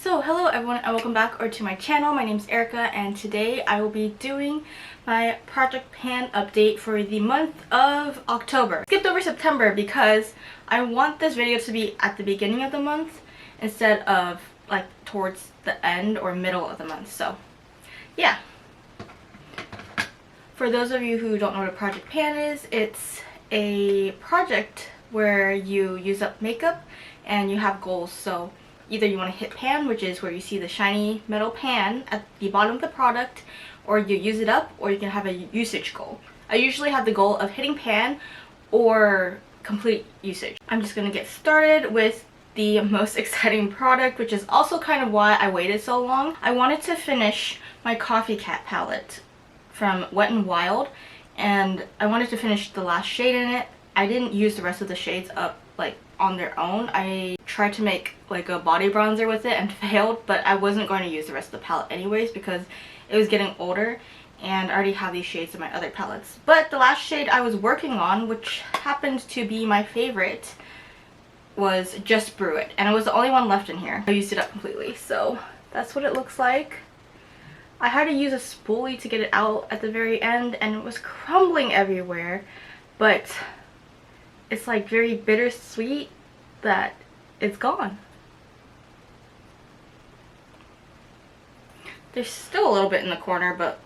So hello everyone and welcome back to my channel. My name is Erica and today I will be doing my project pan update for the month of October. Skipped over September because I want this video to be at the beginning of the month instead of like towards the end or middle of the month. So yeah. For those of you who don't know what a project pan is, it's a project where you use up makeup and you have goals. So either you want to hit pan, which is where you see the shiny metal pan at the bottom of the product, or you use it up, or you can have a usage goal. I usually have the goal of hitting pan or complete usage. I'm just going to get started with the most exciting product, which is also kind of why I waited so long. I wanted to finish my Coffee Cat palette from Wet n Wild, and I wanted to finish the last shade in it. I didn't use the rest of the shades up like on their own. I tried to make like a body bronzer with it and failed, but I wasn't going to use the rest of the palette anyways because it was getting older and I already have these shades in my other palettes. But the last shade I was working on, which happened to be my favorite, was Just Brew It, and it was the only one left in here. I used it up completely, so that's what it looks like. I had to use a spoolie to get it out at the very end and it was crumbling everywhere, but it's like very bittersweet that it's gone. There's still a little bit in the corner, but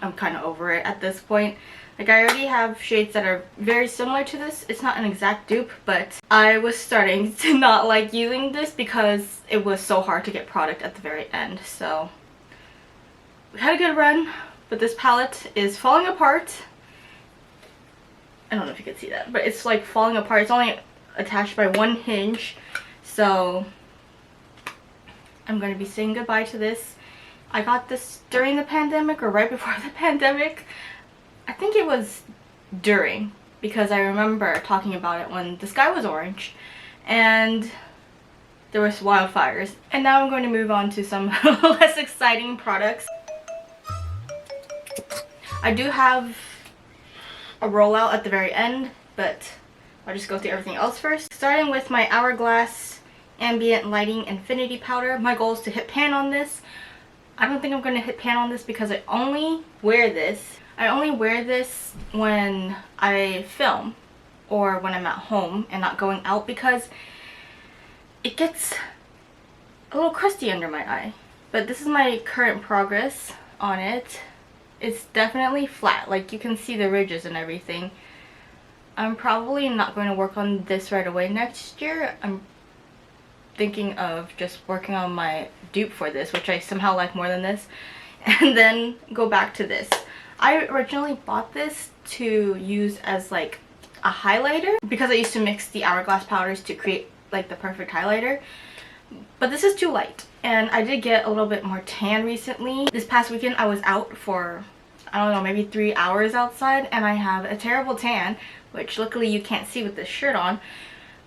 I'm kind of over it at this point. Like, I already have shades that are very similar to this. It's not an exact dupe, but I was starting to not like using this because it was so hard to get product at the very end. So we had a good run, but this palette is falling apart. I don't know if you can see that, but it's like falling apart. It's only attached by one hinge, so I'm going to be saying goodbye to this. I got this during the pandemic or right before the pandemic. I think it was during, because I remember talking about it when the sky was orange and there was wildfires. And now I'm going to move on to some less exciting products. I do have a rollout at the very end, but I'll just go through everything else first. Starting with my Hourglass Ambient Lighting Infinity Powder. My goal is to hit pan on this. I don't think I'm going to hit pan on this because I only wear this. I only wear this when I film or when I'm at home and not going out because it gets a little crusty under my eye. But this is my current progress on it. It's definitely flat, like you can see the ridges and everything. I'm probably not going to work on this right away next year. I'm thinking of just working on my dupe for this, which I somehow like more than this, and then go back to this. I originally bought this to use as like a highlighter because I used to mix the Hourglass powders to create like the perfect highlighter. But this is too light, and I did get a little bit more tan recently. This past weekend I was out for, I don't know, maybe 3 hours outside, and I have a terrible tan, which luckily you can't see with this shirt on,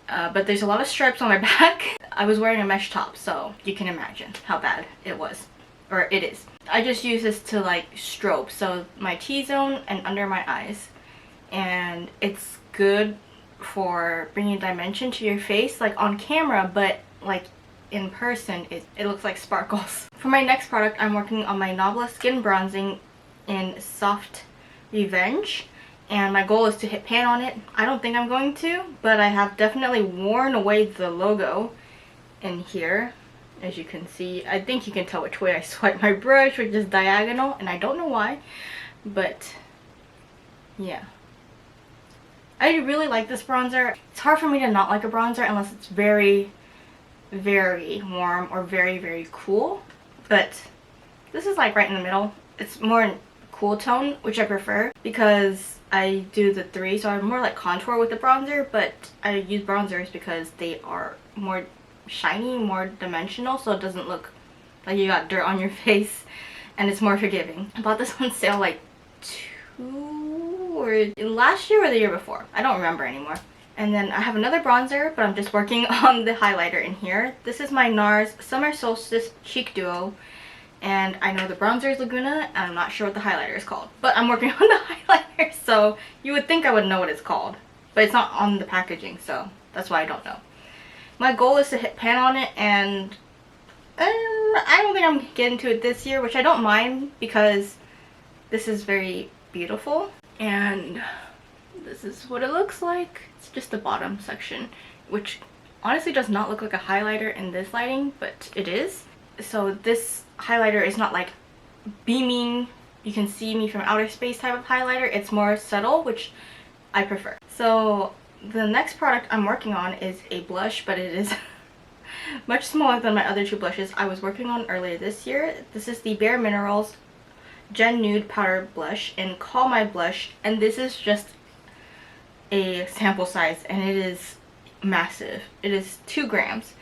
but there's a lot of stripes on my back. I was wearing a mesh top, so you can imagine how bad it was, or it is. I just use this to like strobe, so my T-zone and under my eyes, and it's good for bringing dimension to your face like on camera, but like in person it looks like sparkles. For my next product, I'm working on my NABLA Skin Bronzing in Soft Revenge, and my goal is to hit pan on it. I don't think I'm going to, but I have definitely worn away the logo in here, as you can see. I think you can tell which way I swipe my brush, which is diagonal, and I don't know why, but yeah. I really like this bronzer. It's hard for me to not like a bronzer unless it's very, very warm or very, very cool, but this is like right in the middle. It's more cool tone, which I prefer because I do the 3, so I'm more like contour with the bronzer, but I use bronzers because they are more shiny, more dimensional, so it doesn't look like you got dirt on your face, and it's more forgiving. I bought this on sale like last year or the year before. I don't remember anymore. And then I have another bronzer, but I'm just working on the highlighter in here. This is my NARS Summer Solstice Cheek Duo. And I know the bronzer is Laguna, and I'm not sure what the highlighter is called. But I'm working on the highlighter, so you would think I would know what it's called. But it's not on the packaging, so that's why I don't know. My goal is to hit pan on it, and don't think I'm getting to it this year, which I don't mind because this is very beautiful. And this is what it looks like. It's just the bottom section, which honestly does not look like a highlighter in this lighting, but it is. So this highlighter is not like beaming, you can see me from outer space type of highlighter. It's more subtle, which I prefer. So the next product I'm working on is a blush, but it is much smaller than my other two blushes I was working on earlier this year. This is the Bare Minerals Gen Nude Powder Blush in Call My Blush, and this is just a sample size and it is massive. It is 2 grams.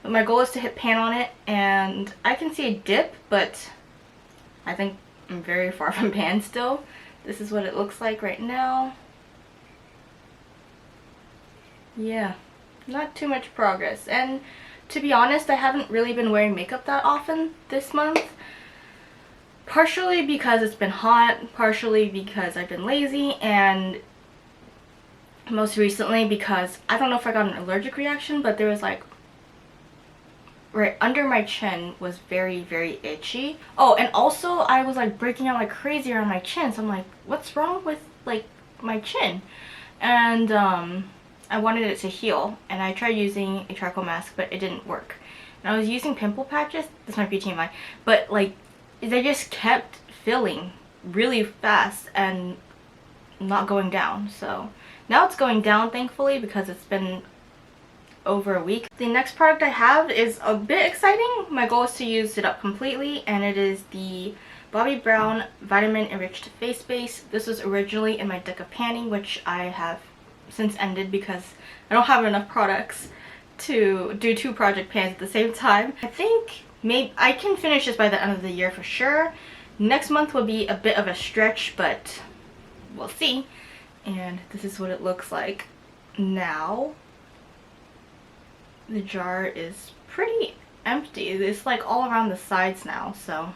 But my goal is to hit pan on it, and I can see a dip, but I think I'm very far from pan still. This is what it looks like right now. Yeah, not too much progress. And to be honest, I haven't really been wearing makeup that often this month. Partially because it's been hot, partially because I've been lazy, and most recently because I don't know if I got an allergic reaction, but there was like right under my chin was very, very itchy. Oh, and also I was like breaking out like crazy around my chin, so I'm like, what's wrong with like my chin? And I wanted it to heal, and I tried using a charcoal mask, but it didn't work. And I was using pimple patches, this might be TMI, but like they just kept filling really fast and not going down. So now it's going down, thankfully, because it's been over a week. The next product I have is a bit exciting. My goal is to use it up completely, and it is the Bobbi Brown Vitamin Enriched Face Base. This was originally in my deck of panning, which I have since ended because I don't have enough products to do 2 project pans at the same time. I think maybe I can finish this by the end of the year for sure. Next month will be a bit of a stretch, but we'll see. And this is what it looks like now. The jar is pretty empty. It's like all around the sides now, so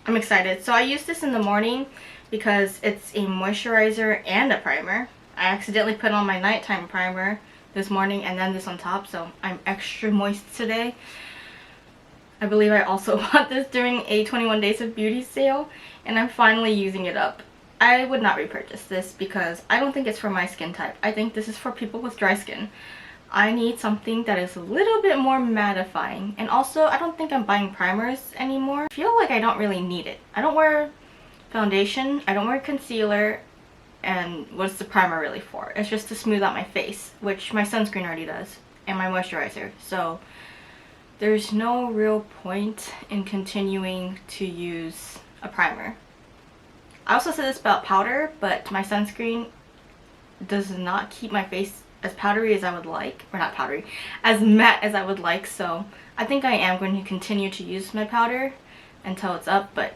I'm excited. So I used this in the morning because it's a moisturizer and a primer. I accidentally put on my nighttime primer this morning and then this on top, so I'm extra moist today. I believe I also bought this during a 21 Days of Beauty sale, and I'm finally using it up. I would not repurchase this because I don't think it's for my skin type. I think this is for people with dry skin. I need something that is a little bit more mattifying, and also I don't think I'm buying primers anymore. I feel like I don't really need it. I don't wear foundation, I don't wear concealer, and what's the primer really for? It's just to smooth out my face, which my sunscreen already does, and my moisturizer. So there's no real point in continuing to use a primer. I also said this about powder, but my sunscreen does not keep my face as powdery as I would like, or not powdery, as matte as I would like, so I think I am going to continue to use my powder until it's up, but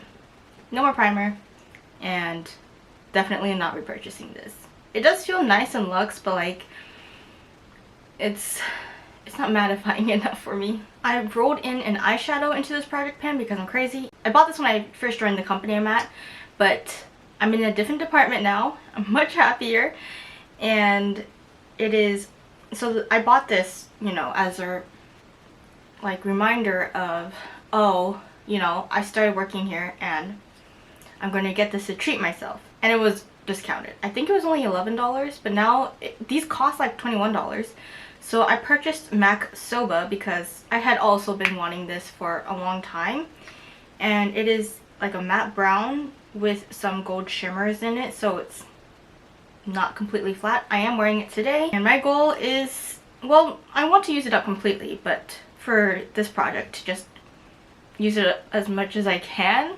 no more primer, and definitely not repurchasing this. It does feel nice and luxe, but like it's not mattifying enough for me. I rolled in an eyeshadow into this project pan because I'm crazy. I bought this when I first joined the company I'm at, but I'm in a different department now. I'm much happier, and it is, so I bought this, you know, as a like reminder of, oh, you know, I started working here and I'm going to get this to treat myself. And it was discounted. I think it was only $11, but now these cost like $21. So I purchased MAC Soba because I had also been wanting this for a long time. And it is like a matte brown with some gold shimmers in it, so it's not completely flat. I am wearing it today, and my goal is, well, I want to use it up completely, but for this project to just use it as much as I can,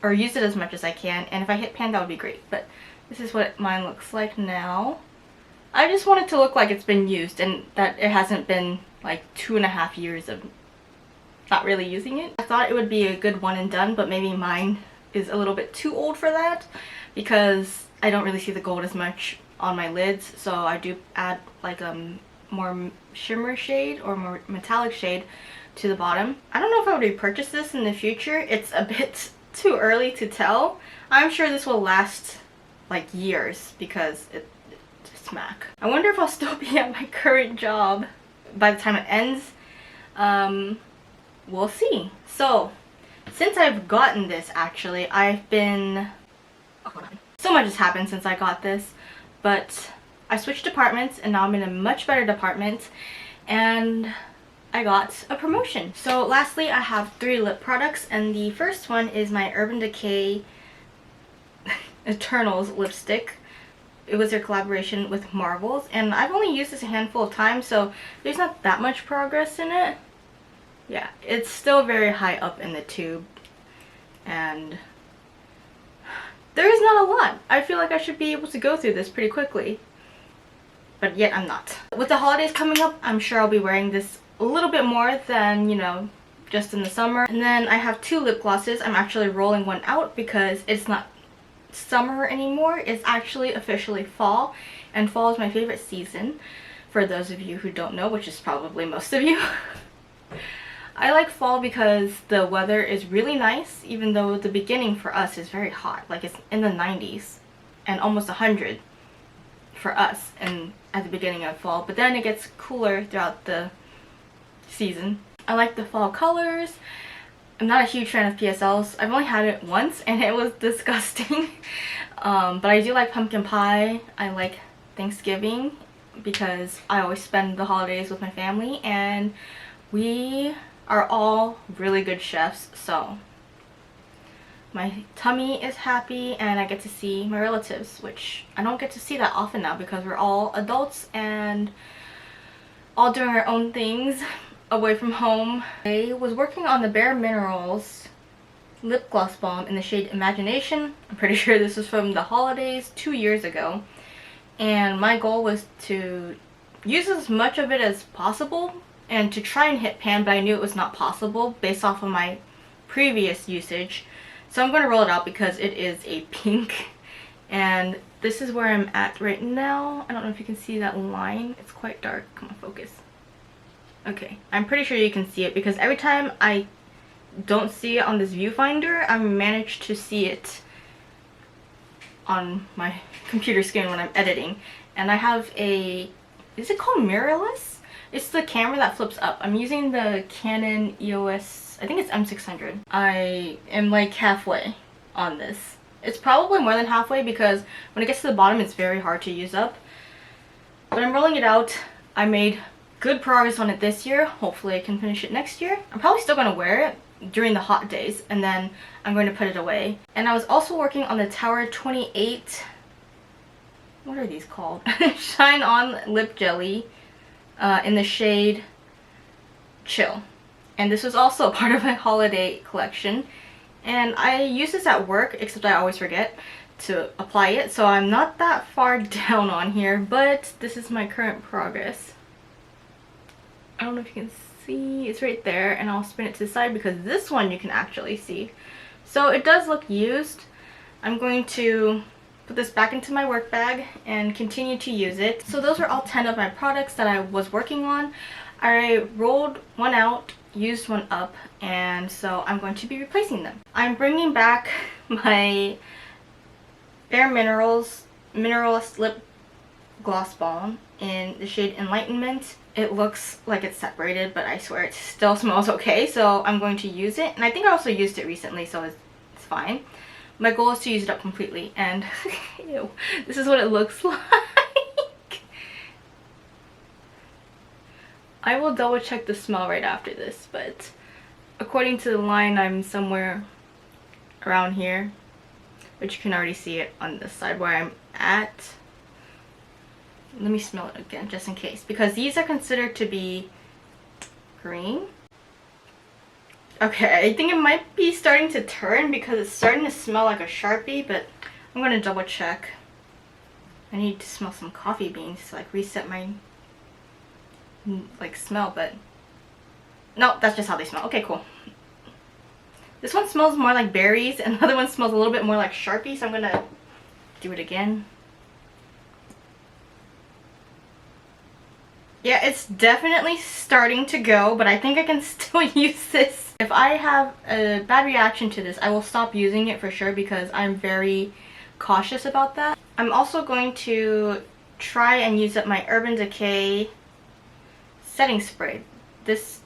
or use it as much as I can, and if I hit pan, that would be great. But this is what mine looks like now. I just want it to look like it's been used and that it hasn't been like 2.5 years of not really using it. I thought it would be a good one and done, but maybe mine is a little bit too old for that because I don't really see the gold as much on my lids, so I do add like a more shimmer shade or more metallic shade to the bottom. I don't know if I would repurchase this in the future. It's a bit too early to tell. I'm sure this will last like years because it's MAC. I wonder if I'll still be at my current job by the time it ends. we'll see. So, since I've gotten this, actually, I've been... so much has happened since I got this, but I switched departments and now I'm in a much better department, and I got a promotion. So lastly, I have 3 lip products, and the first one is my Urban Decay Eternals lipstick. It was their collaboration with Marvels, and I've only used this a handful of times, so there's not that much progress in it. Yeah, it's still very high up in the tube, and there is not a lot. I feel like I should be able to go through this pretty quickly, but yet I'm not. With the holidays coming up, I'm sure I'll be wearing this a little bit more than, you know, just in the summer. And then I have 2 lip glosses. I'm actually rolling one out because it's not summer anymore. It's actually officially fall, and fall is my favorite season, for those of you who don't know, which is probably most of you. I like fall because the weather is really nice, even though the beginning for us is very hot. Like, it's in the 90s and almost 100 for us and at the beginning of fall, but then it gets cooler throughout the season. I like the fall colors. I'm not a huge fan of PSLs. I've only had it once and it was disgusting. But I do like pumpkin pie. I like Thanksgiving because I always spend the holidays with my family, and we are all really good chefs, so my tummy is happy and I get to see my relatives, which I don't get to see that often now because we're all adults and all doing our own things away from home. I was working on the Bare Minerals lip gloss balm in the shade Imagination. I'm pretty sure this was from the holidays 2 years ago, and my goal was to use as much of it as possible and to try and hit pan, but I knew it was not possible based off of my previous usage. So I'm going to roll it out because it is a pink, and this is where I'm at right now. I don't know if you can see that line. It's quite dark. Come on, focus. Okay, I'm pretty sure you can see it because every time I don't see it on this viewfinder, I manage to see it on my computer screen when I'm editing. And I have a, is it called mirrorless? It's the camera that flips up. I'm using the Canon EOS, I think it's M600. I am like halfway on this. It's probably more than halfway because when it gets to the bottom, it's very hard to use up. But I'm rolling it out. I made good progress on it this year. Hopefully I can finish it next year. I'm probably still going to wear it during the hot days, and then I'm going to put it away. And I was also working on the Tower 28, what are these called? Shine On Lip Jelly. In the shade Chill, and this was also part of my holiday collection, and I use this at work, except I always forget to apply it, so I'm not that far down on here, but this is my current progress. I don't know if you can see, it's right there, and I'll spin it to the side because this one you can actually see. So it does look used. I'm going to put this back into my work bag and continue to use it. So those are all 10 of my products that I was working on. I rolled one out, used one up, and so I'm going to be replacing them. I'm bringing back my Bare Mineralist Lip Gloss Balm in the shade Enlightenment. It looks like it's separated, but I swear it still smells okay, so I'm going to use it. And I think I also used it recently, so it's fine. My goal is to use it up completely, and ew, this is what it looks like. I will double check the smell right after this, but according to the line, I'm somewhere around here, but you can already see it on the side where I'm at. Let me smell it again just in case, because these are considered to be green. Okay, I think it might be starting to turn because it's starting to smell like a Sharpie, but I'm gonna double check. I need to smell some coffee beans to like reset my like smell, but no, that's just how they smell. Okay, cool. This one smells more like berries and the other one smells a little bit more like Sharpie, so I'm gonna do it again. Yeah, it's definitely starting to go, but I think I can still use this. If I have a bad reaction to this, I will stop using it for sure because I'm very cautious about that. I'm also going to try and use up my Urban Decay setting spray. This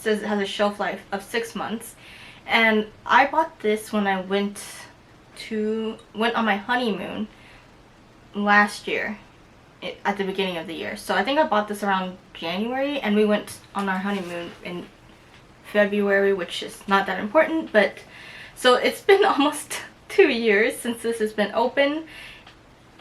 says it has a shelf life of 6 months. And I bought this when I went on my honeymoon last year at the beginning of the year. So I think I bought this around January, and we went on our honeymoon in February, which is not that important, but so it's been almost 2 years since this has been open,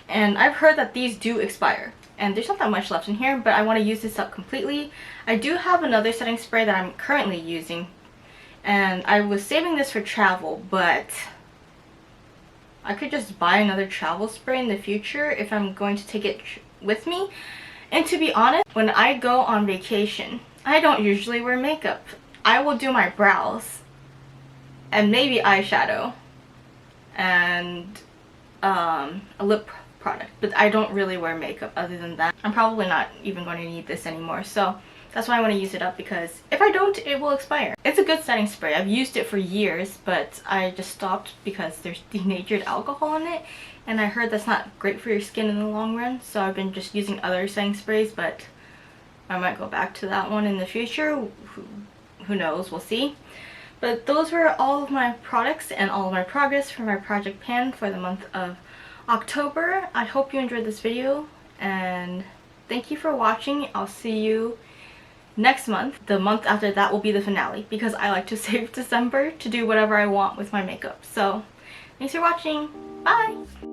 and I've heard that these do expire. And there's not that much left in here, but I want to use this up completely. I do have another setting spray that I'm currently using, and I was saving this for travel, but I could just buy another travel spray in the future if I'm going to take it with me. And to be honest, when I go on vacation, I don't usually wear makeup. I will do my brows and maybe eyeshadow and a lip product, but I don't really wear makeup other than that. I'm probably not even going to need this anymore, so that's why I want to use it up, because if I don't, it will expire. It's a good setting spray. I've used it for years, but I just stopped because there's denatured alcohol in it, and I heard that's not great for your skin in the long run, so I've been just using other setting sprays, but I might go back to that one in the future. Who knows? We'll see. But those were all of my products and all of my progress for my project pan for the month of October. I hope you enjoyed this video, and thank you for watching. I'll see you next month. The month after that will be the finale, because I like to save December to do whatever I want with my makeup. So thanks for watching. Bye!